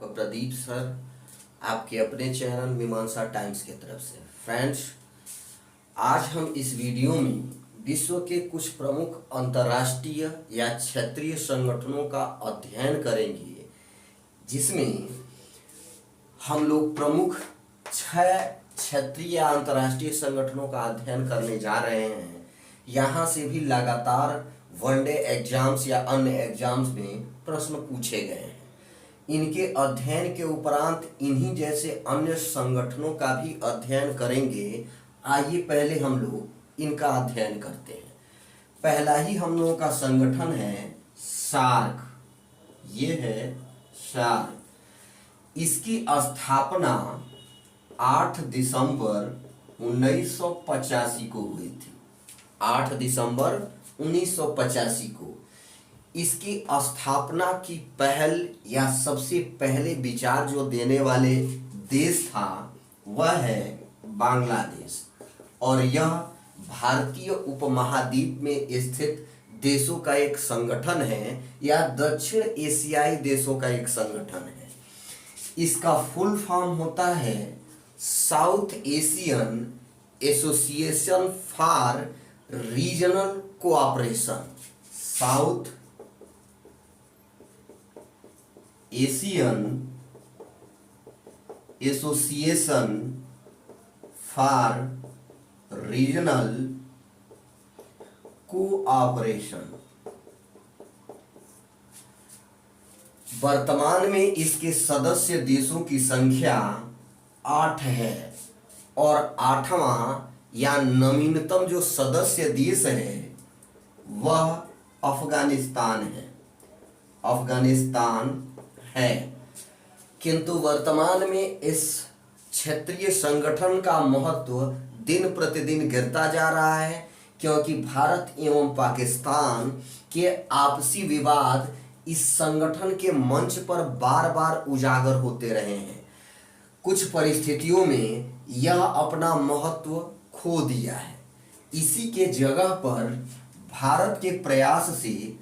Pradeep sir, आपके अपने channel मीमांसा टाइम्स की तरफ से। फ्रेंड्स, आज हम इस वीडियो में विश्व के कुछ प्रमुख अंतर्राष्ट्रीय या क्षेत्रीय संगठनों का अध्ययन करेंगे, जिसमें हम लोग प्रमुख 6 क्षेत्रीय या अंतर्राष्ट्रीय संगठनों का अध्ययन करने जा रहे हैं। यहाँ से भी लगातार वनडे एग्जाम्स या अन्य एग्जाम्स में प्रश्न पूछे गए हैं। इनके अध्ययन के उपरांत इन्हीं जैसे अन्य संगठनों का भी अध्ययन करेंगे। आइए पहले हम लोग इनका अध्ययन करते हैं। पहला ही हम लोगों का संगठन है सार्क। ये है सार्क। इसकी स्थापना 8 दिसंबर 1985 को हुई थी। 8 दिसंबर 1985 को इसकी स्थापना की पहल या सबसे पहले विचार जो देने वाले देश था वह है बांग्लादेश, और यह भारतीय उपमहाद्वीप में स्थित देशों का एक संगठन है या दक्षिण एशियाई देशों का एक संगठन है। इसका फुल फॉर्म होता है south Asian association for regional cooperation. South Asian association for regional cooperation. वर्तमान में इसके सदस्य देशों की संख्या 8 है, और 8वां या नवीनतम जो सदस्य देश है वह अफगानिस्तान है। अफगानिस्तान है। किंतु वर्तमान में इस क्षेत्रीय संगठन का महत्व दिन प्रतिदिन गिरता जा रहा है, क्योंकि भारत एवं पाकिस्तान के आपसी विवाद इस संगठन के मंच पर बार बार उजागर होते रहे हैं। कुछ परिस्थितियों में यह अपना महत्व खो दिया है। इसी के जगह पर भारत के प्रयास से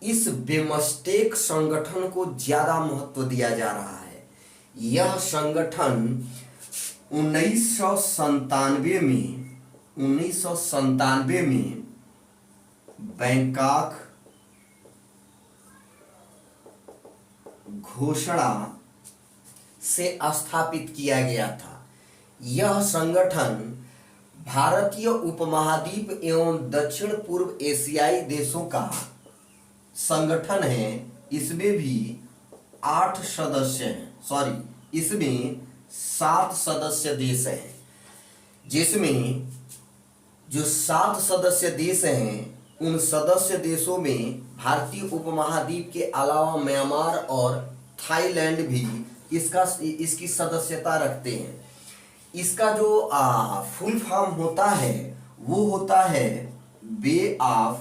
इस बिमस्टेक संगठन को ज्यादा महत्व दिया जा रहा है। यह संगठन 1997 में बैंकॉक घोषणा से स्थापित किया गया था। यह संगठन भारतीय उपमहाद्वीप एवं दक्षिण पूर्व एशियाई देशों का संगठन है। इसमें भी 8 सदस्य हैं, इसमें 7 सदस्य देश हैं, जिसमें जो 7 सदस्य देश हैं उन सदस्य देशों में भारतीय उपमहाद्वीप के अलावा म्यांमार और थाईलैंड भी इसकी सदस्यता रखते हैं। इसका जो फुल फॉर्म होता है वो होता है Bay of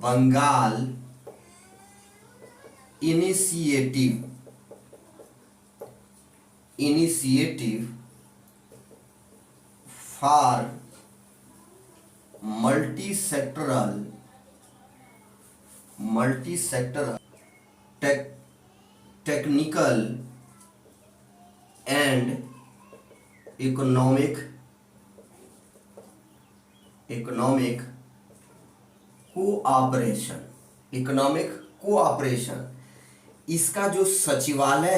Bengal initiative for multi sectoral technical and economic cooperation. इसका जो सचिवालय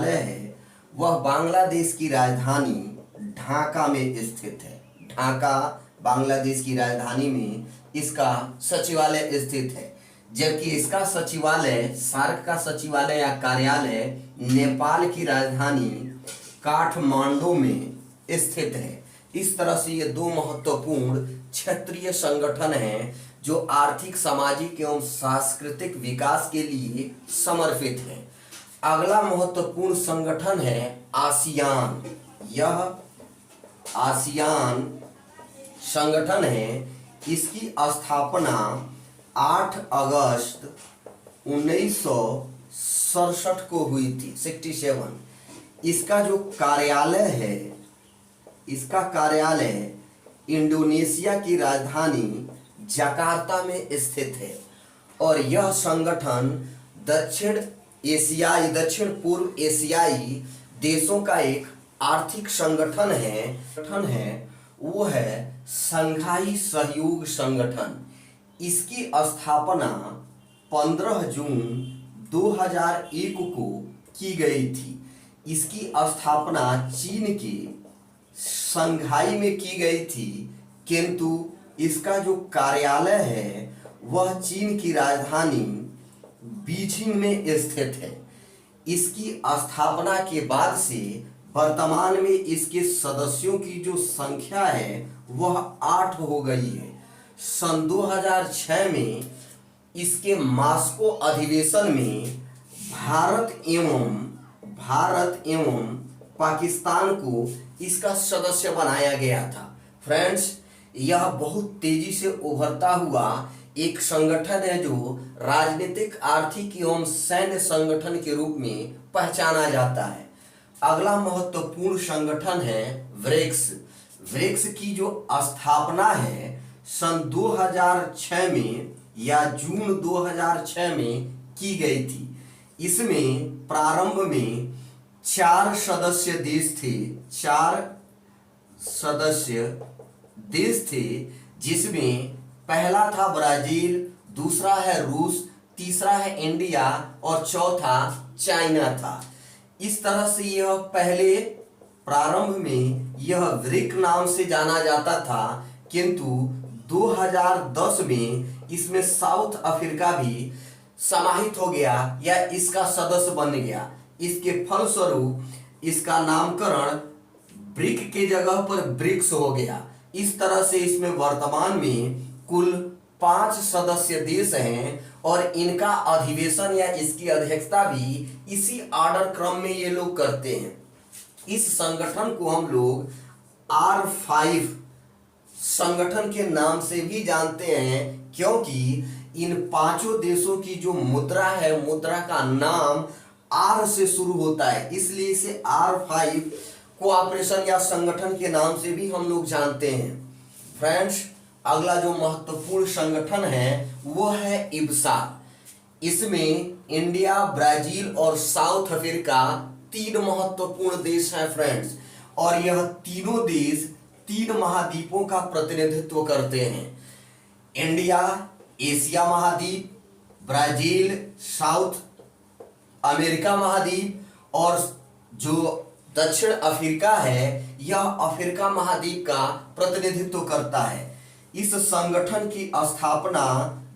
है वह बांग्लादेश की राजधानी ढाका में स्थित है। ढाका बांग्लादेश की राजधानी में इसका सचिवालय स्थित है, जबकि इसका सचिवालय, सार्क का सचिवालय या कार्यालय नेपाल की राजधानी काठमांडू में स्थित है। इस तरह से ये 2 महत्वपूर्ण क्षेत्रीय संगठन हैं जो आर्थिक, सामाजिक एवं सांस्कृतिक विकास के लिए समर्पित हैं। अगला महत्वपूर्ण संगठन है आसियान। यह आसियान संगठन है। इसकी स्थापना 8 अगस्त 1967 को हुई थी, 67। इसका जो कार्यालय इंडोनेशिया की राजधानी जकार्ता में स्थित है, और यह संगठन दक्षिण पूर्व एशियाई देशों का एक आर्थिक संगठन है वो है शंघाई सहयोग संगठन। इसकी स्थापना 15 जून 2001 को की गई थी। इसकी स्थापना चीन के शंघाई में की गई थी, किंतु इसका जो कार्यालय है वह चीन की राजधानी बीजिंग में स्थित है। इसकी स्थापना के बाद से वर्तमान में इसके सदस्यों की जो संख्या है वह 8 हो गई है। सन 2006 में इसके मास्को अधिवेशन में भारत एवं पाकिस्तान को इसका सदस्य बनाया गया था। फ्रेंड्स, यह बहुत तेजी से उभरता हुआ एक संगठन है जो राजनीतिक, आर्थिक एवं सैन्य संगठन के रूप में पहचाना जाता है। अगला महत्वपूर्ण संगठन है ब्रिक्स। ब्रिक्स की जो स्थापना है सन 2006 में या जून 2006 में की गई थी। इसमें प्रारंभ में 4 सदस्य देश थे, जिसमें पहला था ब्राजील, दूसरा है रूस, तीसरा है इंडिया और चौथा चाइना था। इस तरह से यह पहले प्रारंभ में यह ब्रिक नाम से जाना जाता था, किंतु 2010 में इसमें साउथ अफ्रीका भी समाहित हो गया या इसका सदस्य बन गया। इसके फलस्वरूप इसका नामकरण ब्रिक के जगह पर ब्रिक्स हो गया। इस तरह से इसमें वर्तमान में कुल 5 सदस्य देश हैं और इनका अधिवेशन या इसकी अध्यक्षता भी इसी ऑर्डर क्रम में ये लोग करते हैं। इस संगठन को हम लोग R5 संगठन के नाम से भी जानते हैं, क्योंकि इन 5 देशों की जो मुद्रा है, मुद्रा का नाम R से शुरू होता है, इसलिए इसे R5 कोऑपरेशन या संगठन के नाम से भी हम लोग जानते हैं। फ्रेंड्स, अगला जो महत्वपूर्ण संगठन है वो है इब्सा। इसमें इंडिया, ब्राजील और साउथ अफ्रीका 3 महत्वपूर्ण देश हैं फ्रेंड्स, और यह तीनों देश 3 महाद्वीपों का प्रतिनिधित्व करते हैं। इंडिया एशिया महाद्वीप, ब्राजील साउथ अमेरिका महाद्वीप और जो दक्षिण अफ्रीका है यह अफ्रीका महाद्वीप का प्रतिनिधित्व करता है। इस संगठन की स्थापना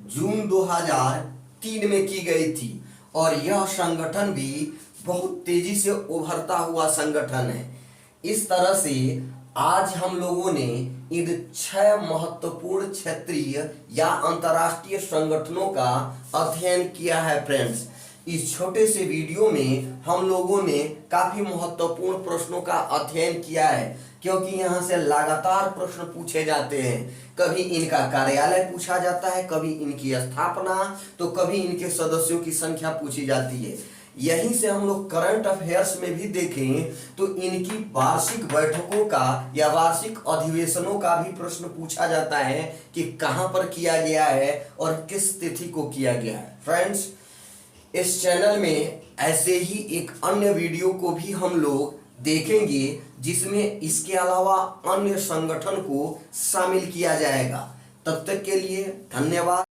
जून 2003 में की गई थी और यह संगठन भी बहुत तेजी से उभरता हुआ संगठन है। इस तरह से आज हम लोगों ने इन 6 महत्वपूर्ण क्षेत्रीय या अंतर्राष्ट्रीय संगठनों का अध्ययन किया है। फ्रेंड्स, इस छोटे से वीडियो में हम लोगों ने काफी महत्वपूर्ण प्रश्नों का अध्ययन किया है, क्योंकि यहाँ से लगातार प्रश्न पूछे जाते हैं। कभी इनका कार्यालय पूछा जाता है, कभी इनकी स्थापना, तो कभी इनके सदस्यों की संख्या पूछी जाती है। यहीं से हम लोग करंट अफेयर्स में भी देखें तो इनकी वार्षिक बैठकों का या वार्षिक अधिवेशनों का भी प्रश्न पूछा जाता है कि कहां पर किया गया है और किस तिथि को किया गया है। फ्रेंड्स, इस चैनल में ऐसे ही एक अन्य वीडियो को भी हम लोग देखेंगे जिसमें इसके अलावा अन्य संगठन को शामिल किया जाएगा। तब तक के लिए धन्यवाद।